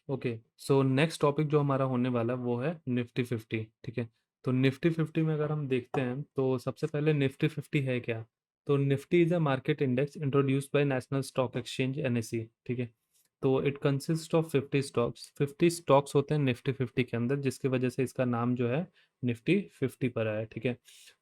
Okay, so next topic जो हमारा होने वाला है वो है निफ्टी 50। ठीक है, तो निफ्टी 50 में अगर हम देखते हैं तो सबसे पहले निफ्टी 50 है क्या? तो Nifty is a market index introduced by national stock exchange NSE. ठीक है, तो it consist of 50 stocks. 50 stocks होते हैं निफ्टी 50 के अंदर, जिसकी वजह से इसका नाम जो है निफ्टी 50 पर आया है। ठीक है,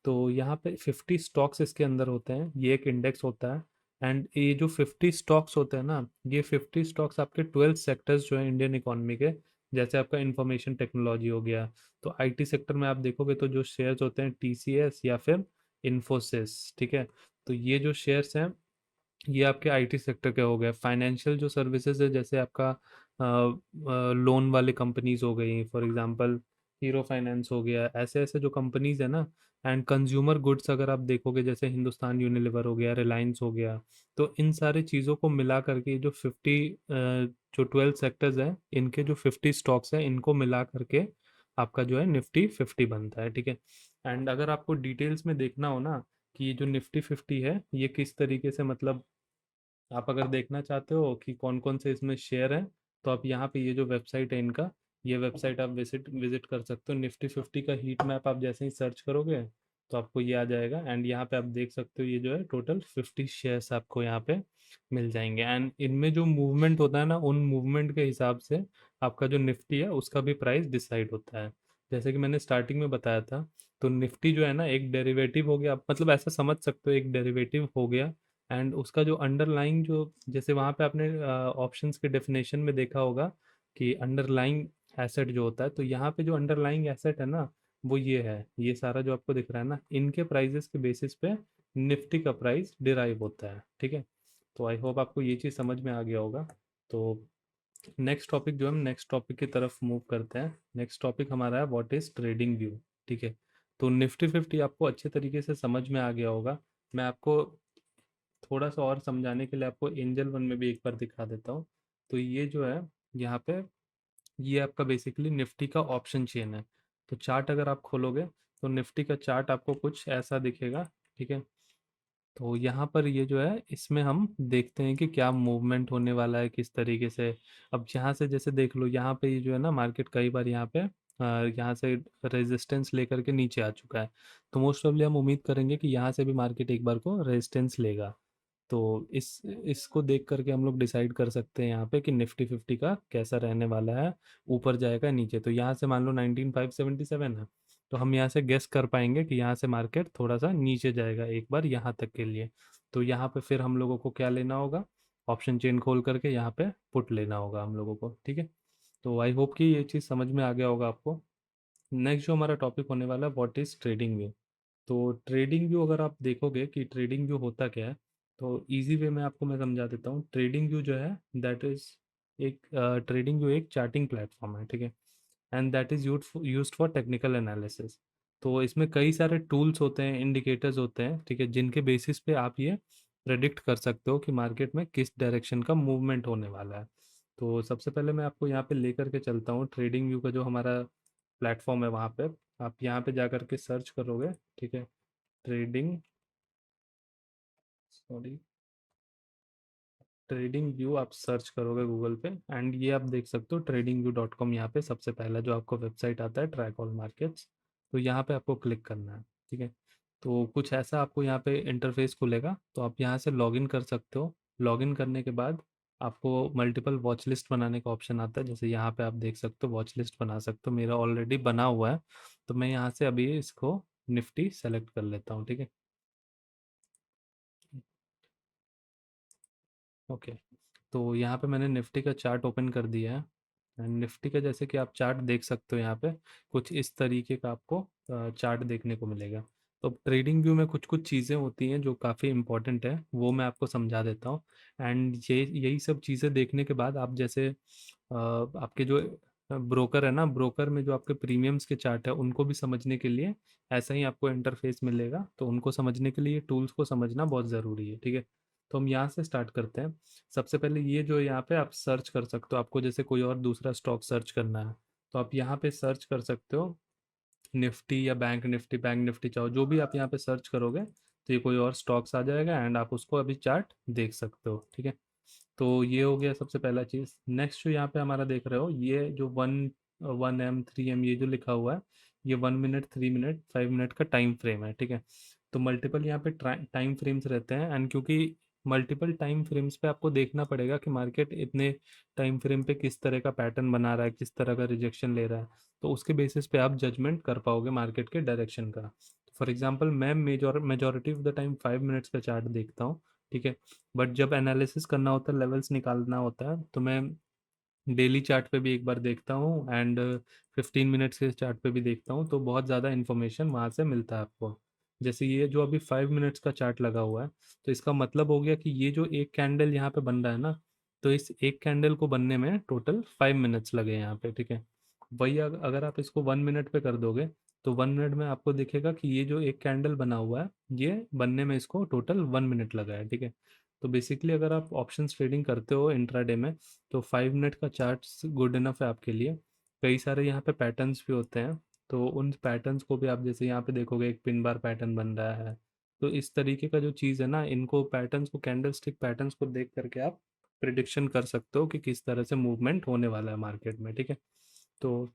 तो यहाँ पे 50 स्टॉक्स इसके अंदर होते हैं, ये एक इंडेक्स होता है। एंड ये जो 50 स्टॉक्स होते हैं ना, ये 50 स्टॉक्स आपके 12 सेक्टर्स जो है इंडियन इकोनॉमी के, जैसे आपका इंफॉर्मेशन टेक्नोलॉजी हो गया, तो आईटी सेक्टर में आप देखोगे तो जो शेयर्स होते हैं टीसीएस या फिर इंफोसिस। ठीक है, तो ये जो शेयर्स हैं ये आपके आईटी सेक्टर के हो गए। फाइनेंशियल जो सर्विसेज है, जैसे आपका लोन वाली कंपनीज हो गई, फॉर एग्जांपल हीरो फाइनेंस हो गया, ऐसे ऐसे जो कंपनीज है ना। एंड कंज्यूमर गुड्स अगर आप देखोगे, जैसे हिंदुस्तान यूनिलीवर हो गया, रिलायंस हो गया, तो इन सारी चीज़ों को मिला करके जो 50 जो 12 सेक्टर्स हैं, इनके जो 50 स्टॉक्स हैं, इनको मिला करके आपका जो है निफ्टी 50 बनता है। ठीक है, एंड अगर आपको डिटेल्स में देखना हो ना कि ये जो निफ्टी 50 है ये किस तरीके से, मतलब आप अगर देखना चाहते हो कि कौन कौन से इसमें शेयर हैं, तो आप यहाँ पे ये जो वेबसाइट है इनका, ये वेबसाइट आप विजिट विजिट कर सकते हो। निफ्टी 50 का हीट मैप आप जैसे ही सर्च करोगे तो आपको ये आ जाएगा। एंड यहाँ पे आप देख सकते हो ये जो है टोटल 50 शेयर्स आपको यहाँ पे मिल जाएंगे। एंड इनमें जो मूवमेंट होता है ना, उन मूवमेंट के हिसाब से आपका जो निफ्टी है उसका भी प्राइस डिसाइड होता है। जैसे कि मैंने स्टार्टिंग में बताया था, तो निफ्टी जो है ना एक डेरिवेटिव हो गया, आप मतलब ऐसा समझ सकते हो, एक डेरिवेटिव हो गया। एंड उसका जो अंडरलाइंग जो, जैसे वहां पे आपने ऑप्शंस के डेफिनेशन में देखा होगा कि अंडरलाइंग एसेट जो होता है, तो यहाँ पे जो अंडरलाइंग एसेट है ना, वो ये है, ये सारा जो आपको दिख रहा है ना, इनके प्राइजेस के बेसिस पे निफ्टी का प्राइस डिराइव होता है। ठीक है, तो आई होप आपको ये चीज़ समझ में आ गया होगा। तो नेक्स्ट टॉपिक जो हम नेक्स्ट टॉपिक की तरफ मूव करते हैं। नेक्स्ट टॉपिक हमारा है व्हाट इज ट्रेडिंग व्यू। ठीक है, तो निफ्टी 50 आपको अच्छे तरीके से समझ में आ गया होगा। मैं आपको थोड़ा सा और समझाने के लिए आपको एंजल वन में भी एक बार दिखा देता हूँ। तो ये जो है यहाँ पे, ये आपका बेसिकली निफ्टी का ऑप्शन चेन है। तो चार्ट अगर आप खोलोगे तो निफ्टी का चार्ट आपको कुछ ऐसा दिखेगा। ठीक है, तो यहाँ पर ये जो है इसमें हम देखते हैं कि क्या मूवमेंट होने वाला है किस तरीके से। अब यहाँ से जैसे देख लो, यहाँ पे ये जो है ना मार्केट कई बार यहाँ पे यहाँ से रेजिस्टेंस लेकर के नीचे आ चुका है। तो मोस्ट ऑफली हम उम्मीद करेंगे कि यहाँ से भी मार्केट एक बार को रेजिस्टेंस लेगा। तो इसको देख करके हम लोग डिसाइड कर सकते हैं यहाँ पे कि निफ्टी 50 का कैसा रहने वाला है, ऊपर जाएगा नीचे। तो यहाँ से मान लो 19577 है, तो हम यहाँ से गेस कर पाएंगे कि यहाँ से मार्केट थोड़ा सा नीचे जाएगा एक बार यहाँ तक के लिए। तो यहाँ पे फिर हम लोगों को क्या लेना होगा, ऑप्शन चेन खोल करके यहाँ पे पुट लेना होगा हम लोगों को। ठीक है, तो आई होप कि ये चीज़ समझ में आ गया होगा आपको। नेक्स्ट जो हमारा टॉपिक होने वाला है व्हाट इज ट्रेडिंग व्यू। तो ट्रेडिंग व्यू अगर आप देखोगे कि ट्रेडिंग व्यू होता क्या है, तो इजी वे में आपको मैं समझा देता हूँ। ट्रेडिंग व्यू जो है दैट इज एक ट्रेडिंग व्यू एक चार्टिंग प्लेटफॉर्म है। ठीक है, and that is used for technical analysis. तो इसमें कई सारे टूल्स होते हैं, इंडिकेटर्स होते हैं, ठीक है, जिनके बेसिस पे आप ये प्रेडिक्ट कर सकते हो कि मार्केट में किस डायरेक्शन का मूवमेंट होने वाला है। तो सबसे पहले मैं आपको यहाँ पे लेकर के चलता हूँ ट्रेडिंग व्यू का जो हमारा प्लेटफॉर्म है वहाँ पे। आप यहाँ पे जा करके सर्च करोगे, ठीक है, ट्रेडिंग, सॉरी, ट्रेडिंग व्यू आप सर्च करोगे गूगल पे, एंड ये आप देख सकते हो tradingview.com। यहाँ पे सबसे पहला जो आपको वेबसाइट आता है ट्रैक ऑल मार्केट्स, तो यहाँ पे आपको क्लिक करना है। ठीक है, तो कुछ ऐसा आपको यहाँ पे इंटरफेस खुलेगा, तो आप यहाँ से लॉगिन कर सकते हो। लॉगिन करने के बाद आपको मल्टीपल वॉच लिस्ट बनाने का ऑप्शन आता है, जैसे यहाँ पे आप देख सकते हो वॉच लिस्ट बना सकते हो, मेरा ऑलरेडी बना हुआ है। तो मैं यहाँ से अभी इसको निफ्टी सेलेक्ट कर लेता हूँ। ठीक है, ओके, तो यहाँ पे मैंने निफ्टी का चार्ट ओपन कर दिया है। एंड निफ्टी का जैसे कि आप चार्ट देख सकते हो यहाँ पे कुछ इस तरीके का आपको चार्ट देखने को मिलेगा। तो ट्रेडिंग व्यू में कुछ कुछ चीज़ें होती हैं जो काफ़ी इंपॉर्टेंट है, वो मैं आपको समझा देता हूँ। एंड ये यही सब चीज़ें देखने के बाद आप जैसे आपके जो ब्रोकर है ना, ब्रोकर में जो आपके प्रीमियम्स के चार्ट है उनको भी समझने के लिए ऐसा ही आपको इंटरफेस मिलेगा। तो उनको समझने के लिए टूल्स को समझना बहुत ज़रूरी है। ठीक है, तो हम यहाँ से स्टार्ट करते हैं। सबसे पहले ये जो यहाँ पे आप सर्च कर सकते हो, आपको जैसे कोई और दूसरा स्टॉक सर्च करना है तो आप यहाँ पे सर्च कर सकते हो निफ्टी या बैंक निफ्टी चाहो, जो भी आप यहाँ पे सर्च करोगे तो ये कोई और स्टॉक्स आ जाएगा एंड आप उसको अभी चार्ट देख सकते हो। ठीक है, तो ये हो गया सबसे पहला चीज़। नेक्स्ट जो यहाँ पे हमारा देख रहे हो, ये जो 1 1 M 3 M ये जो लिखा हुआ है, ये 1 मिनट, 3 मिनट, 5 मिनट का टाइम फ्रेम है, ठीक है। तो मल्टीपल यहाँ पे टाइम फ्रेम्स रहते हैं, एंड क्योंकि मल्टीपल टाइम फ्रेम्स पे आपको देखना पड़ेगा कि मार्केट इतने टाइम फ्रेम पे किस तरह का पैटर्न बना रहा है, किस तरह का रिजेक्शन ले रहा है, तो उसके बेसिस पे आप जजमेंट कर पाओगे मार्केट के डायरेक्शन का। फॉर एग्जांपल मैं majority of the time 5 minutes का चार्ट देखता हूँ, ठीक है। बट जब एनालिसिस करना होता है, लेवल्स निकालना होता है, तो मैं डेली चार्ट पे भी एक बार देखता हूँ, एंड 15 मिनट्स के चार्ट पे भी देखता हूँ, तो बहुत ज़्यादा इन्फॉर्मेशन वहाँ से मिलता है आपको। जैसे ये जो अभी 5 मिनट्स का चार्ट लगा हुआ है, तो इसका मतलब हो गया कि ये जो एक कैंडल यहाँ पे बन रहा है ना, तो इस एक कैंडल को बनने में टोटल 5 मिनट्स लगे यहाँ पे, ठीक है। वही अगर आप इसको 1 मिनट पे कर दोगे, तो 1 मिनट में आपको दिखेगा कि ये जो एक कैंडल बना हुआ है, ये बनने में इसको टोटल 1 मिनट लगा है, ठीक है। तो बेसिकली अगर आप ऑप्शंस ट्रेडिंग करते हो इंट्राडे में, तो 5 मिनट का चार्ट गुड इनफ है आपके लिए। कई सारे यहाँ पे पैटर्न्स भी होते हैं, तो उन पैटर्न्स को भी आप जैसे यहाँ पे देखोगे, एक पिन बार पैटर्न बन रहा है, तो इस तरीके का जो चीज़ है ना, इनको पैटर्न्स को, कैंडल स्टिक पैटर्न्स को देख करके आप प्रिडिक्शन कर सकते हो कि किस तरह से मूवमेंट होने वाला है मार्केट में, ठीक है। तो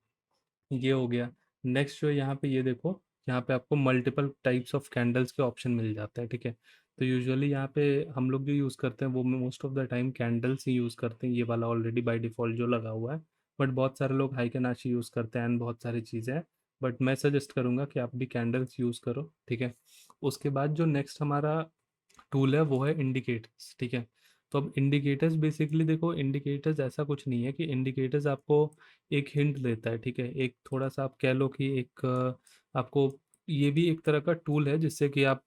ये हो गया। नेक्स्ट जो है यहाँ पे, ये देखो, यहाँ पे आपको मल्टीपल टाइप्स ऑफ कैंडल्स के ऑप्शन मिल जाते हैं, ठीक है। तो यूजुअली यहाँ पे हम लोग जो यूज़ करते हैं वो most of the time candles he use करते हैं, ये वाला ऑलरेडी बाय डिफ़ॉल्ट जो लगा हुआ है। बट बहुत सारे लोग हाइकेनाशी यूज़ करते हैं, एंड बहुत सारी चीज़ें हैं। बट मैं सजेस्ट करूँगा कि आप भी कैंडल्स यूज़ करो, ठीक है। उसके बाद जो नेक्स्ट हमारा टूल है वो है इंडिकेटर्स, ठीक है। तो अब इंडिकेटर्स बेसिकली देखो, इंडिकेटर्स ऐसा कुछ नहीं है कि इंडिकेटर्स आपको एक हिंट देता है, ठीक है। एक थोड़ा सा आप कह लो कि एक आपको, ये भी एक तरह का टूल है जिससे कि आप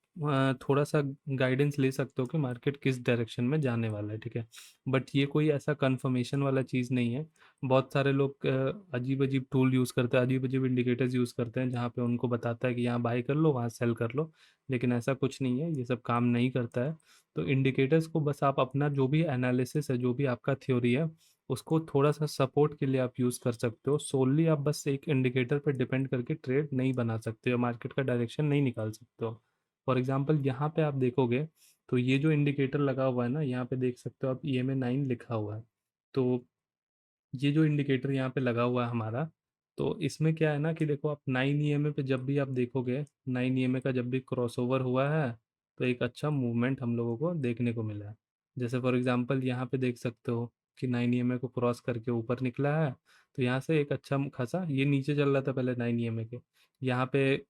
थोड़ा सा गाइडेंस ले सकते हो कि मार्केट किस डायरेक्शन में जाने वाला है, ठीक है। बट ये कोई ऐसा कंफर्मेशन वाला चीज़ नहीं है। बहुत सारे लोग अजीब अजीब टूल यूज़ करते हैं, अजीब अजीब इंडिकेटर्स यूज़ करते हैं, जहाँ पे उनको बताता है कि यहाँ बाय कर लो, वहाँ सेल कर लो। लेकिन ऐसा कुछ नहीं है, ये सब काम नहीं करता है। तो इंडिकेटर्स को बस आप अपना जो भी एनालिसिस है, जो भी आपका थ्योरी है, उसको थोड़ा सा सपोर्ट के लिए आप यूज़ कर सकते हो। सोनली आप बस एक इंडिकेटर पर डिपेंड करके ट्रेड नहीं बना सकते हो, मार्केट का डायरेक्शन नहीं निकाल सकते हो। फॉर एग्जांपल यहाँ पे आप देखोगे, तो ये जो इंडिकेटर लगा हुआ है ना, यहाँ पे देख सकते हो आप, EMA 9 लिखा हुआ है। तो ये जो इंडिकेटर यहाँ पे लगा हुआ है हमारा, तो इसमें क्या है ना कि देखो, आप 9 EMA पे जब भी आप देखोगे, 9 EMA का जब भी क्रॉसओवर हुआ है, तो एक अच्छा मूवमेंट हम लोगों को देखने को मिला है। जैसे फॉर एग्जांपल यहाँ पे देख सकते हो कि 9 EMA को क्रॉस करके ऊपर निकला है, तो यहाँ से एक अच्छा खासा, ये नीचे चल रहा था पहले 9 EMA के, यहाँ पे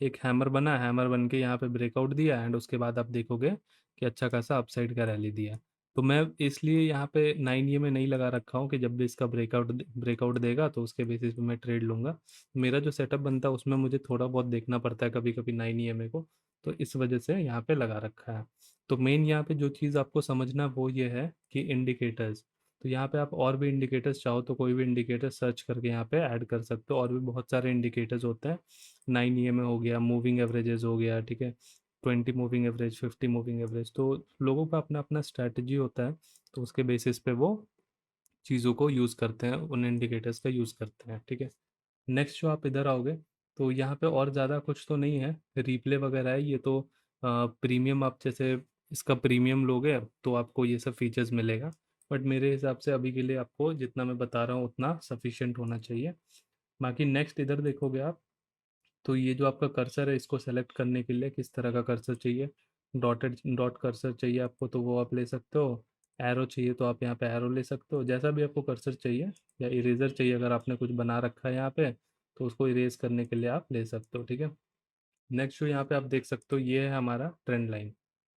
एक हैमर बना, हैमर बन के यहाँ पे ब्रेकआउट दिया, एंड उसके बाद आप देखोगे कि अच्छा खासा अपसाइड का रैली दिया। तो मैं इसलिए यहाँ पे 9 में नहीं लगा रखा हूँ कि जब भी इसका ब्रेकआउट ब्रेकआउट देगा तो उसके बेसिस पे मैं ट्रेड लूंगा। मेरा जो सेटअप बनता है उसमें मुझे थोड़ा बहुत देखना पड़ता है कभी कभी 9 को, तो इस वजह से यहाँ पे लगा रखा है। तो मेन यहाँ पे जो चीज़ आपको समझना वो ये है कि इंडिकेटर्स, तो यहाँ पे आप और भी इंडिकेटर्स चाहो तो कोई भी इंडिकेटर सर्च करके यहाँ पे ऐड कर सकते हो, और भी बहुत सारे इंडिकेटर्स होते हैं। 9 हो गया, मूविंग एवरेजेस हो गया, ठीक है, 20 मूविंग एवरेज, 50 मूविंग एवरेज, तो लोगों का अपना अपना स्ट्रैटेजी होता है, तो उसके बेसिस पे वो चीज़ों को यूज़ करते हैं, उन इंडिकेटर्स का यूज़ करते हैं, ठीक है। नेक्स्ट जो आप इधर आओगे, तो यहाँ पे और ज़्यादा कुछ तो नहीं है, रिप्ले वगैरह है, ये तो प्रीमियम, आप जैसे इसका प्रीमियम लोगे तो आपको ये सब फीचर्स मिलेगा। बट मेरे हिसाब से अभी के लिए आपको जितना मैं बता रहा हूँ उतना सफिशिएंट होना चाहिए। बाकी नेक्स्ट इधर देखोगे आप, तो ये जो आपका कर्सर है, इसको सेलेक्ट करने के लिए किस तरह का कर्सर चाहिए, डॉटेड डॉट कर्सर चाहिए आपको तो वो आप ले सकते हो। एरो चाहिए तो आप यहाँ पे एरो ले सकते हो, जैसा भी आपको कर्सर चाहिए। या इरेजर चाहिए, अगर आपने कुछ बना रखा है यहाँ पे, तो उसको इरेज करने के लिए आप ले सकते हो, ठीक है। नेक्स्ट जो यहाँ पे आप देख सकते हो, ये है हमारा ट्रेंड लाइन।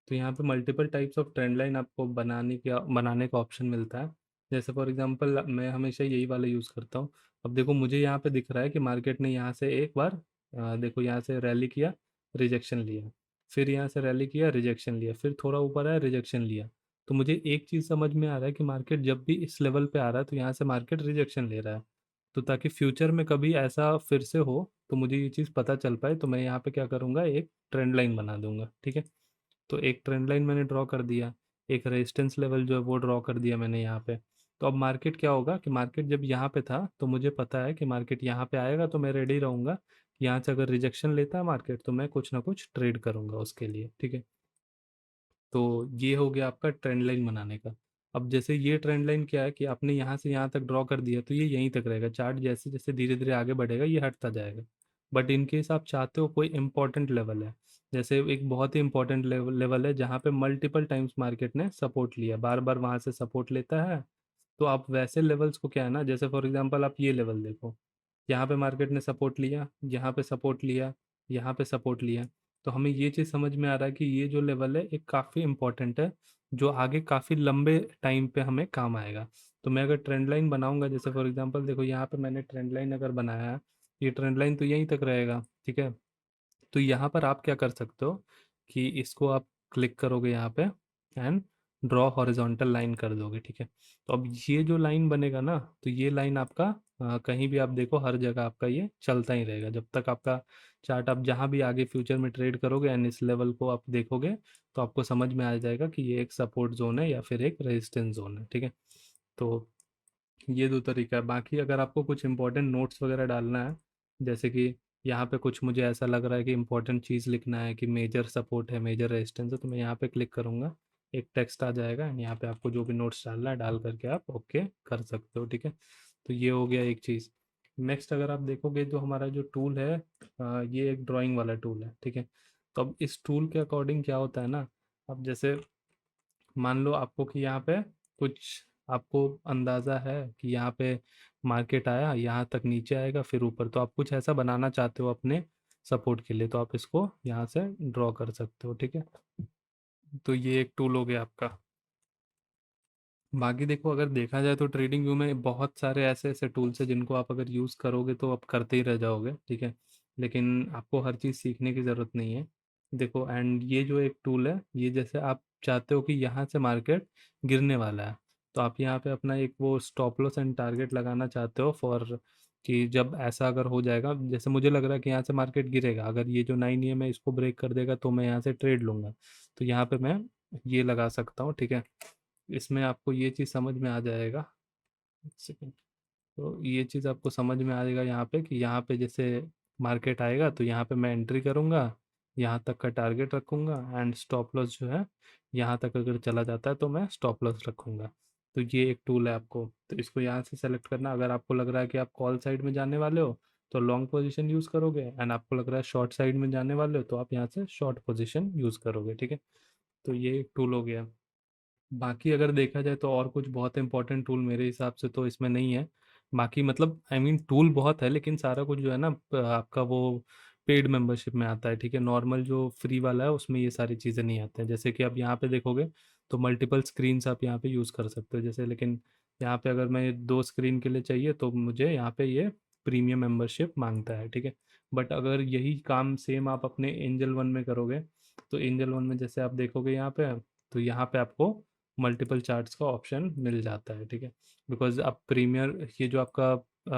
तो यहाँ पे multiple types of trend line आपको बनाने का ऑप्शन मिलता है। जैसे फॉर एग्जांपल मैं हमेशा यही वाला यूज़ करता हूँ। अब देखो, मुझे यहाँ पे दिख रहा है कि मार्केट ने यहाँ से एक बार देखो यहाँ से रैली किया, रिजेक्शन लिया, फिर यहाँ से रैली किया, रिजेक्शन लिया, फिर थोड़ा ऊपर आया, रिजेक्शन लिया। तो मुझे एक चीज़ समझ में आ रहा है कि मार्केट जब भी इस लेवल पे आ रहा है तो यहाँ से मार्केट रिजेक्शन ले रहा है। तो ताकि फ्यूचर में कभी ऐसा फिर से हो, तो मुझे ये चीज़ पता चल पाए, तो मैं यहाँ पे क्या करूँगा, एक ट्रेंड लाइन बना दूंगा, ठीक है। तो एक ट्रेंड लाइन मैंने ड्रॉ कर दिया, एक रेजिस्टेंस लेवल जो है वो ड्रॉ कर दिया मैंने यहाँ पे। तो अब मार्केट क्या होगा कि मार्केट जब यहाँ पे था तो मुझे पता है कि मार्केट यहाँ पे आएगा, तो मैं रेडी रहूँगा। यहाँ से अगर रिजेक्शन लेता है मार्केट, तो मैं कुछ ना कुछ ट्रेड करूँगा उसके लिए, ठीक है। तो ये हो गया आपका ट्रेंड लाइन बनाने का। अब जैसे ये ट्रेंड लाइन क्या है कि आपने यहाँ से यहाँ तक ड्रॉ कर दिया तो ये यहीं तक रहेगा, चार्ट जैसे जैसे धीरे धीरे आगे बढ़ेगा ये हटता जाएगा। बट इन केस आप चाहते हो कोई इंपॉर्टेंट लेवल है, जैसे एक बहुत ही इंपॉर्टेंट लेवल है जहाँ पे मल्टीपल टाइम्स मार्केट ने सपोर्ट लिया, बार बार वहां से सपोर्ट लेता है, तो आप वैसे लेवल्स को क्या है ना, जैसे फॉर एग्जांपल आप ये लेवल देखो, यहाँ पे मार्केट ने सपोर्ट लिया, यहाँ पे सपोर्ट लिया, यहाँ पे सपोर्ट लिया, तो हमें ये चीज़ समझ में आ रहा है कि ये जो लेवल है एक काफ़ी इंपॉर्टेंट है, जो आगे काफ़ी लंबे टाइम पे हमें काम आएगा। तो मैं अगर ट्रेंड लाइन बनाऊंगा, जैसे फॉर एग्जांपल देखो यहाँ पे मैंने ट्रेंड लाइन अगर बनाया है, ये ट्रेंड लाइन तो यहीं तक रहेगा, ठीक है। तो यहाँ पर आप क्या कर सकते हो कि इसको आप क्लिक करोगे यहाँ पे एंड ड्रॉ हॉरिजॉन्टल लाइन कर दोगे, ठीक है। तो अब ये जो लाइन बनेगा ना, तो ये लाइन आपका कहीं भी आप देखो हर जगह आपका ये चलता ही रहेगा जब तक आपका चार्ट, आप जहाँ भी आगे फ्यूचर में ट्रेड करोगे एंड इस लेवल को आप देखोगे तो आपको समझ में आ जाएगा कि ये एक सपोर्ट जोन है या फिर एक रेजिस्टेंस जोन है, ठीक है। तो ये दो तरीका है। बाकी अगर आपको कुछ इंपॉर्टेंट नोट्स वगैरह डालना है, जैसे कि यहाँ पे कुछ मुझे ऐसा लग रहा है कि इंपॉर्टेंट चीज़ लिखना है कि मेजर सपोर्ट है, मेजर रेजिस्टेंस है, तो मैं यहाँ पे क्लिक करूँगा, एक टेक्स्ट आ जाएगा एंड यहाँ पे आपको जो भी नोट्स डालना है डाल करके आप ओके कर सकते हो, ठीक है। तो ये हो गया एक चीज़। नेक्स्ट अगर आप देखोगे जो हमारा जो टूल है, ये एक ड्राइंग वाला टूल है, ठीक है। तो अब इस टूल के अकॉर्डिंग क्या होता है ना, अब जैसे मान लो आपको कि यहाँ पे कुछ आपको अंदाजा है कि यहाँ पे मार्केट आया, यहाँ तक नीचे आएगा फिर ऊपर, तो आप कुछ ऐसा बनाना चाहते हो अपने सपोर्ट के लिए, तो आप इसको यहाँ से ड्रॉ कर सकते हो, ठीक है। तो ये एक टूल हो गया आपका। बाकी देखो अगर देखा जाए तो ट्रेडिंग व्यू में बहुत सारे ऐसे ऐसे टूल्स हैं जिनको आप अगर यूज़ करोगे तो आप करते ही रह जाओगे, ठीक है। लेकिन आपको हर चीज़ सीखने की ज़रूरत नहीं है। देखो एंड ये जो एक टूल है, ये जैसे आप चाहते हो कि यहाँ से मार्केट गिरने वाला है, तो आप यहाँ पे अपना एक वो स्टॉप लॉस एंड टारगेट लगाना चाहते हो फॉर कि जब ऐसा अगर हो जाएगा, जैसे मुझे लग रहा है कि यहाँ से मार्केट गिरेगा, अगर ये जो 9 EM है इसको ब्रेक कर देगा तो मैं यहाँ से ट्रेड लूँगा, तो यहाँ पे मैं ये लगा सकता हूँ, ठीक है। इसमें आपको ये चीज़ समझ में आ जाएगा, एक सेकेंड। तो ये चीज़ आपको समझ में आ जाएगा यहाँ पे कि यहाँ पे जैसे मार्केट आएगा तो यहाँ पे मैं एंट्री करूँगा, यहाँ तक का टारगेट रखूँगा एंड स्टॉप लॉस जो है यहाँ तक अगर चला जाता है तो मैं स्टॉप लॉस रखूँगा। तो ये एक टूल है आपको, तो इसको यहाँ से सेलेक्ट करना। अगर आपको लग रहा है कि आप कॉल साइड में जाने वाले हो तो लॉन्ग पोजीशन यूज़ करोगे, एंड आपको लग रहा है शॉर्ट साइड में जाने वाले हो तो आप यहाँ से शॉर्ट पोजीशन यूज़ करोगे, ठीक है। तो ये एक टूल हो गया। बाकी अगर देखा जाए तो और कुछ बहुत इंपॉर्टेंट टूल मेरे हिसाब से तो इसमें नहीं है। बाकी मतलब आई मीन टूल बहुत है लेकिन सारा कुछ जो है ना आपका वो पेड मेंबरशिप में आता है, ठीक है। नॉर्मल जो फ्री वाला है उसमें ये सारी चीज़ें नहीं आते हैं। जैसे कि आप यहाँ पे देखोगे तो मल्टीपल स्क्रीन्स आप यहाँ पे यूज़ कर सकते हो, जैसे, लेकिन यहाँ पे अगर मैं 2 स्क्रीन के लिए चाहिए तो मुझे यहाँ पे ये प्रीमियम मेंबरशिप मांगता है, ठीक है। बट अगर यही काम सेम आप अपने एंजल वन में करोगे तो एंजल वन में जैसे आप देखोगे यहाँ पे, तो यहाँ पे आपको मल्टीपल चार्ट्स का ऑप्शन मिल जाता है, ठीक है। बिकॉज आप प्रीमियर ये जो आपका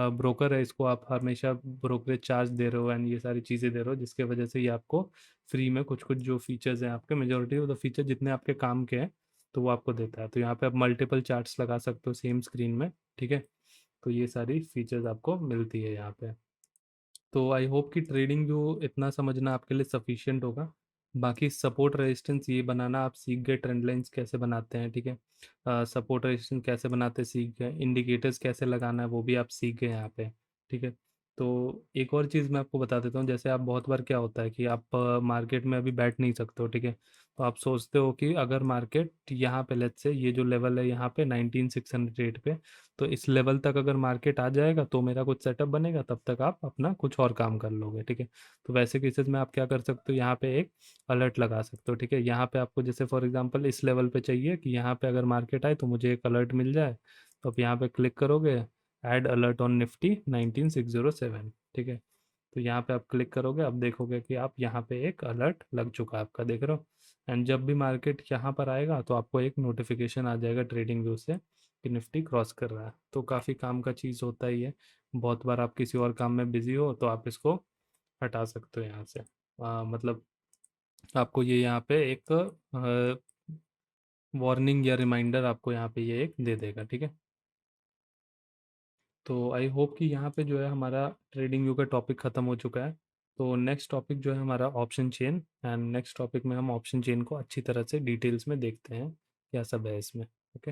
ब्रोकर है इसको आप हमेशा ब्रोकरेज चार्ज दे रहे हो एंड ये सारी चीज़ें दे रहे हो, जिसके वजह से ये आपको फ्री में कुछ कुछ जो फीचर्स हैं आपके, मेजोरिटी ऑफ द फीचर जितने आपके काम के हैं तो वो आपको देता है। तो यहाँ पे आप मल्टीपल चार्ट्स लगा सकते हो सेम स्क्रीन में, ठीक है। तो ये सारी फीचर्स आपको मिलती है यहाँ पे। तो आई होप कि ट्रेडिंग जो इतना समझना आपके लिए सफिशिएंट होगा। बाकी सपोर्ट रेजिस्टेंस ये बनाना आप सीख गए, ट्रेंड लाइंस कैसे बनाते हैं, ठीक है। सपोर्ट रेजिस्टेंस कैसे बनाते हैं सीख गए, इंडिकेटर्स कैसे लगाना है वो भी आप सीख गए यहाँ पे, ठीक है। तो एक और चीज़ मैं आपको बता देता हूँ, जैसे आप बहुत बार क्या होता है कि आप मार्केट में अभी बैठ नहीं सकते हो, ठीक है। तो आप सोचते हो कि अगर मार्केट यहाँ पे लेट्स से ये जो लेवल है यहाँ पे 19608 पे, तो इस लेवल तक अगर मार्केट आ जाएगा तो मेरा कुछ सेटअप बनेगा, तब तक आप अपना कुछ और काम कर लोगे, ठीक है। तो वैसे केसेस में आप क्या कर सकते हो, यहाँ पे एक अलर्ट लगा सकते हो, ठीक है। यहाँ पे आपको जैसे फॉर एग्जांपल इस लेवल पे चाहिए कि यहाँ पे अगर मार्केट आए तो मुझे एक अलर्ट मिल जाए, तो आप यहाँ पे क्लिक करोगे, ऐड अलर्ट ऑन निफ्टी 19607, ठीक है। तो यहाँ पे आप क्लिक करोगे, आप देखोगे कि आप यहाँ पे एक अलर्ट लग चुका है आपका, देख रहे हो। एंड जब भी मार्केट यहाँ पर आएगा तो आपको एक नोटिफिकेशन आ जाएगा ट्रेडिंग व्यू से कि निफ्टी क्रॉस कर रहा है। तो काफ़ी काम का चीज़ होता ही है। बहुत बार आप किसी और काम में बिजी हो तो आप इसको हटा सकते हो यहाँ से। मतलब आपको ये यहाँ पे एक वार्निंग या रिमाइंडर आपको यहाँ पे ये एक दे देगा, ठीक है। तो आई होप कि यहाँ पे जो है हमारा ट्रेडिंग व्यू का टॉपिक ख़त्म हो चुका है। तो नेक्स्ट टॉपिक जो है हमारा option chain, and next topic में हम ऑप्शन चेन को अच्छी तरह से डिटेल्स में देखते हैं क्या सब है इसमें, ओके।